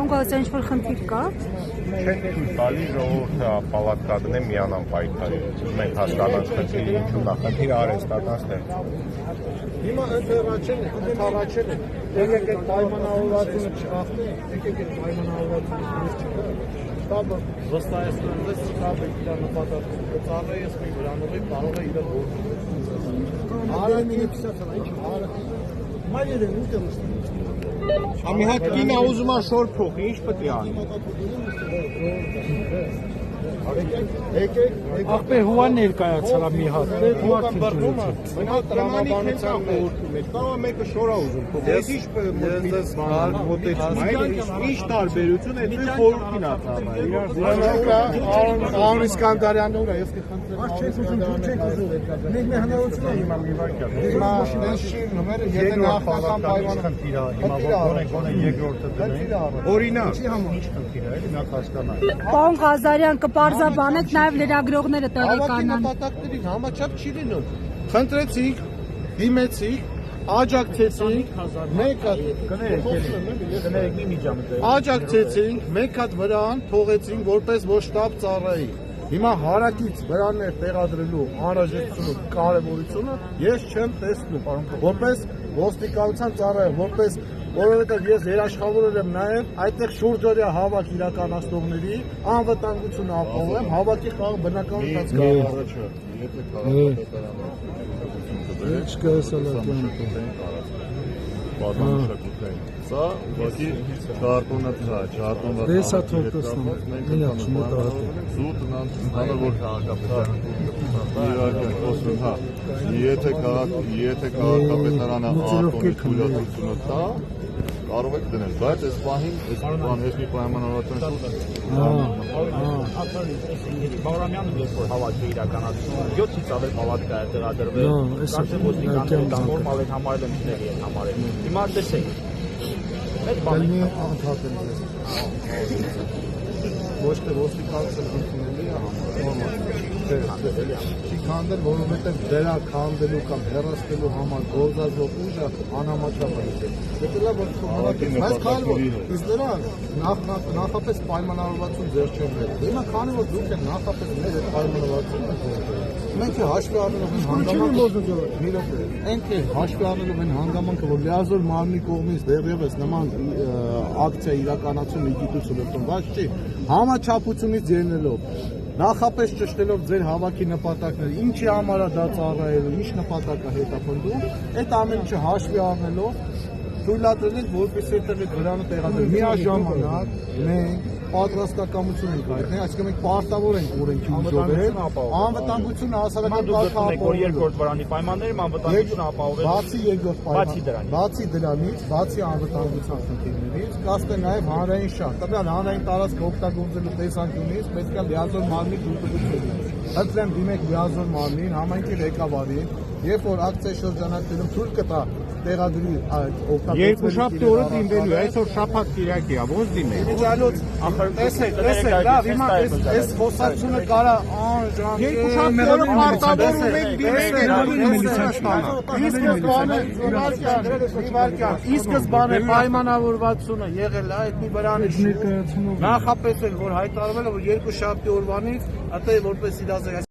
Անգլիացիան ինչ-որ խնդիր կա։ Չենք թույլ տալի ժողովուրդը պալատկատնե միանան պայքարի։ Մենք հասկանանք խնդիրը ինչու՞ն է, խնդիրը արհեստական ստեղծում։ Հիմա ընդհանրացել է, եկեք այդ պայմանավորվածությունը չխախտենք, եկեք այդ պայմանավորվածությունը չխախտենք։ Շտաբը վստահեցնում է, շտաբը իր նպատակը կծառայի, ես մի վրանովի կարող է իր գործը։ Արամինը քսացավ, ինչ արա։ Մայրերը ուտը մստի։ Ամի հատ կինը ուզում է շոր փոխի, ինչ պետք է անի։ Ախպեր հուան ներկայացալ մի հատ։ Հուան բռնում է, մնալ տրամաբանության խորհրդում է։ Կարող է մեկը շորա ուզում փոխի։ Ես ինչ մոտեցում ինչ տարբերություն է դու խորհրդին ածառայ։ Արոն Իսկանդարյանը ուր է, ես կխնդրեմ։ Աշ չեք ուզում, դուր չեք ուզում։ Մենք հնարավորություն ունենք հիմա մի վարքյա։ Հիմա մենք շիրնում ենք, եթե նախնական պայմանը խնդիր է, հիմա գոնե երկրորդը դնենք։ Օրինակ, ինչ խնդիր է, էլի նա հասկանա։ Պարոն Ղազարյան, կպարզաբանեք նաև լրագրողները տեղեկանան։ Նպատակներին համաչափ չի լինում։ Խնդրեցինք, դիմեցինք, աջակցեցինք, մեկ հատ վրան թողեցինք, որպես որ շտաբ ծառայի։ Հիմա հարակից վրաններ տեղադրելու անհրաժեշտությունը, կարևորությունը ես չեմ տեսնում, որպես ոստիկանության ծառայ, որպես որովհետև ես երաշխավորել եմ նաև այդտեղ շուրջօրյա հավաք իրականացնողների անվտանգությունը ապահովում, հավաքի խաղ բնական Սա ուղղակի քարտոնը քարտոնը դեսա թողնեմ ինա չմոտահատ զուտ նան որ քաղաքապետարանը եթե քաղաքապետարանը արտոնի թույլատվությունը տա կարող եք դնել, բայց այս պահին այս բան ես մի պայմանավորվածություն Բաղրամյանը երբ որ հավաքի իրականացնում 7-ից ավել պալատկա է տեղադրվել, կարծեմ ոստիկանները դա նորմալ են համարել են տեղի են համարել։ Հիմա տեսեք։ Այդ բանը անդհատել է։ Ոչ թե ոստիկանությունը ընդունելի է համարել։ Չի քանդել, որովհետև դրա քանդելու կամ հեռացնելու համար գործազող ուժը անհամաչափ է։ Եթե լավ որ խորհրդի բայց քանի որ իսկ դրա նախապես պայմանավորվածություն ձեր չեն բերել։ Հիմա քանի որ դուք եք նախապես մեր այդ պայմանավորվածությունը մենք հաշվի առնելով են հաշվի առնելով են հանգամանքը, որ լիազոր մարմնի կողմից դեռևս նման ակցիա իրականացում իգիտություն ընդունված չի, համաչափությունից ելնելով, նախապես ճշտելով ձեր հավաքի նպատակները, ինչի համար է դա ծառայելու, ինչ նպատակ է հետապնդում, այդ ամեն ինչը հաշվի առնելով թույլատրել ենք, որպեսզի այդտեղ այդ վրանը տեղադրվի։ Միաժամանակ մենք պատրաստակամություն ենք հայտնել, այսինքն մենք պարտավոր ենք օրենքի ուժով անվտանգությունը հասարակական կարգապահ երկրորդ վրանի պայմաններում անվտանգությունը ապահովել բացի երկրորդ պայման բացի դրանից, բացի անվտանգության խնդիրներից, կասկե նաև հանրային շահ, տվյալ հանրային տարածքը օգտագործելու տեսանկյունից պետք է լիազոր մարմնի դուրսգություն։ Հենց դիմեք լիազոր մարմնին, համայնքի ղեկավարին, երբ որ ակցիա շրջանակներում թույլ կտա տեղադրի այդ օգտագործողի երկուշաբթի օրը դիմվելու է, այսօր շաբաթ կիրակի է, ո՞նց դիմենք։ Իմիջիալոց տեսեք, լավ, հիմա այս խոսակցությունը կարա երկուշաբթի օրը պարտավորում եք դիմենք։ Ի սկզբանե պայմանավորվածությունը եղել է այդ մի վրանից նախապես էլ որ հայտարարվել է որ երկուշաբթի օրվանից, որպես իրազեկ